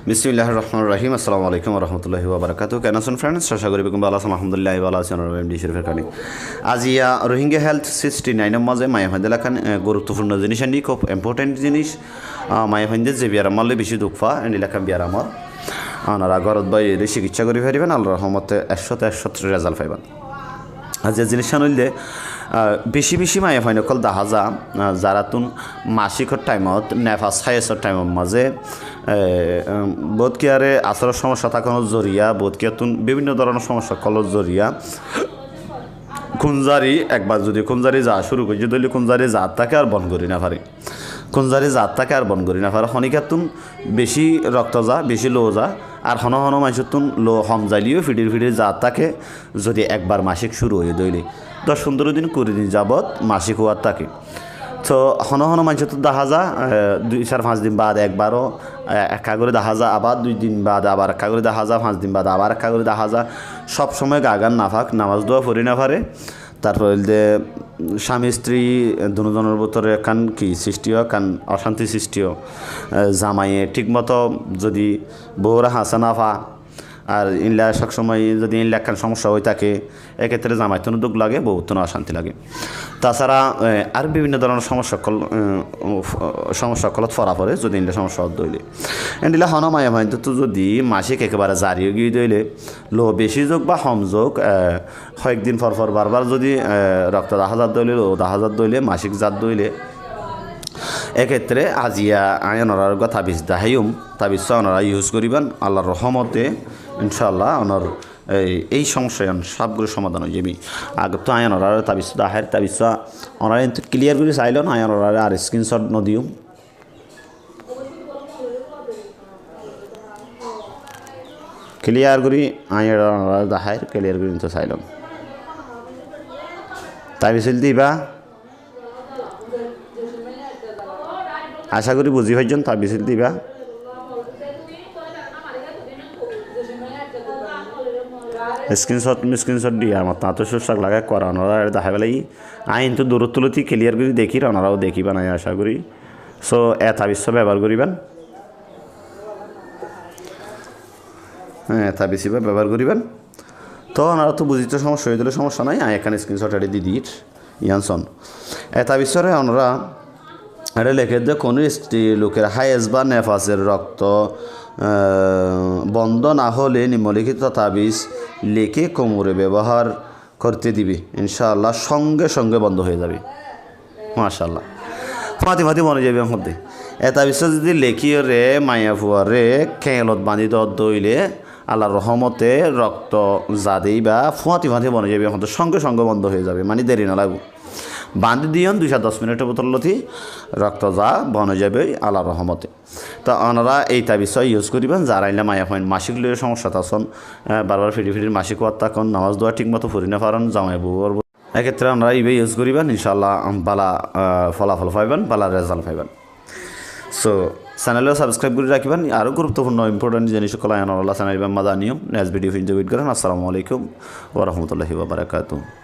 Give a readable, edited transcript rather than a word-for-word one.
বিসমিল্লাহির রহমানির রহিম। আসসালামু আলাইকুম ওয়া রাহমাতুল্লাহি ওয়া বারাকাতুহু। কেন আছেন ফ্রেন্ডস? আশা করি বেকুম ভালো আছেন। আলহামদুলিল্লাহ ভালো আছেন। এমডি শরীফের কানি আজিয়া রোহিঙ্গা হেলথ 69 মাঝে মায়া ফাইন্দে লাখান গুরুত্বপূর্ণ জিনিস আনি খুব ইম্পর্টেন্ট জিনিস মায়া ফাইন্দে যে বিয়ার মারলে বেশি দুঃখা এনে লেখান বিয়ার আমার আনারা ঘরত বাই চিকিৎসা করে ফেরিবেন আল্লাহর রহমতে 100 রেজাল্ট পাইবেন। আর যে জিনিস আনলে বেশি বেশি মায়া ফাইন অকল দেখা যা যারা তুন মাসিকর টাইমত নেফাস হাইসর টাইমর মাঝে বোধ কিয়ারে আসরের সমস্যা থাকানোর জরিয়া বোধ কিয়া তুন বিভিন্ন ধরনের সমস্যা কলর জরিয়া খুনজারি একবার যদি খুনজারি যা শুরু করি যদি খুনজারি জাত থাকে আর বন করি না পারি খুনজারি জাত থাকে আর বন করি না পারে খনিকার তুন বেশি রক্ত যা বেশি লো যা আর হন হন মানুষের তুন লো হম যাইলিও ফিডির জাত থাকে যদি একবার মাসিক শুরু হয়ে দইলে 10-15 দিন 20 দিন যাবৎ মাসিক হওয়ার থাকে। তো হন হন মানুষের তো দেখা যা 2-4-5 দিন বাদ একবারও একা করে দেখা যা আবার 2 দিন বাদ আবার একা করে দেখা যা 5 দিন বাদ আবার একা করে দেখা যা সবসময় গাগান নাফাক নামাজ দোয়া পড়ি না পারে। তারপর যে স্বামী স্ত্রী দুজনের ভিতরে কান কি সৃষ্টি হয় কান অশান্তি সৃষ্টি হয় জামাইয়ে ঠিকমতো যদি বউরা হাসা না পা আর ইনলা সবসময় যদি ইনলা একখান সমস্যা হয়ে থাকে এক্ষেত্রে জামাইতনও দুঃখ লাগে বউতনও অশান্তি লাগে। তাছাড়া আর বিভিন্ন ধরনের সমস্যাকলত ফরা পড়ে যদি ইনলা সমস্যা দইলে এনডিলা হন মায়া মাইন তো যদি মাসিক একেবারে জারিয়ে গিয়ে দইলে লো বেশি যোগ বা হম যোগ কয়েকদিন পর বারবার যদি রক্ত 10,000 দইলে লো 10,000 দইলে মাসিক জাত দইলে এক্ষেত্রে আজিয়া আয়নরার তাবিজ দাহাইম তাবিজ ওনারা ইউজ করিবেন আল্লাহর রহমতে ইনশাআল্লাহ ওনার এই সমস্যা সবগুলো সমাধান হয়ে যাবি। আগে তো আয়নরার তাবিজ দাহের তাবিজ ওনারা কিন্তু ক্লিয়ার করে চাইলেন আয়নরার আর স্ক্রিনশট নদিও ক্লিয়ার করি আয়নরার দাহের ক্লিয়ার করে নিতে চাইলেন তাবিজ দিবা আশা করি বুঝি হয়েছেন তা বিছিল দিবা স্ক্রিনশট দিয়ে আমার তা তো সুস্বাগ লাগায় করা ওনারা দেখা বেলাই আইন তো দূরত তুলতি ক্লিয়ার করে দেখি ওনারাও দেখিবেন আমি আশা করি। সো এটা বিশ্ব ব্যবহার করিবেন এটা বেশি ব্যবহার করিবেন। তো ওনারা তো বুঝিতে সমস্যা হয়ে দিলে সমস্যা নাই এখানে স্ক্রিনশট এটি দিদি ইয়ানসন এটা বিশ্বরে ওনারা এটা লেখে যে কোনো স্ত্রী লোকের হায়েস বা নেফাসের রক্ত বন্ধ না হলে নিম্নলিখিত তাবিজ লেখে কোমরে ব্যবহার করতে দিবি ইনশাআল্লাহ সঙ্গে সঙ্গে বন্ধ হয়ে যাবে মাশাআল্লাহ ফাতি মনে যাবে মধ্যে এটা বিশ্ব যদি লেখিও রে মায়া ফুয়ারে খেলত বাঁধি দইলে আল্লাহর রহমতে রক্ত জাদেই বা ফুয়াতি মনে যাবে সঙ্গে সঙ্গে বন্ধ হয়ে যাবে মানে দেরি না লাগবে বাঁধি দিয়ন 210 মিনিটের বোতলতি রক্ত যা বনে যাবে আল্লাহর রহমতে। তো ওনারা এই তাবিজ ইউজ করিবেন যারা আইলে মায়া ফাইন মাসিক লইয়ের সমস্যা তখন বারবার ফিরির মাসিক হওয়ার তখন নামাজ দোয়া ঠিক মতো ফুরি না পারেন জামাই বউর এক্ষেত্রে ওনারা ইবে ইউজ করিবেন ইনশাআল্লাহ বালা ফলাফল পাইবেন বালা রেজাল্ট পাইবেন। সো চ্যানেলও সাবস্ক্রাইব করে রাখবেন আরও গুরুত্বপূর্ণ ইম্পর্টেন্ট জিনিস সকল আল্লাহ চ্যানেল মাদা নিয়ম নেক্সট ভিডিও ফিন করেন। আসসালামু আলাইকুম ওয়া রাহমাতুল্লাহি ওয়া বারাকাতুহু।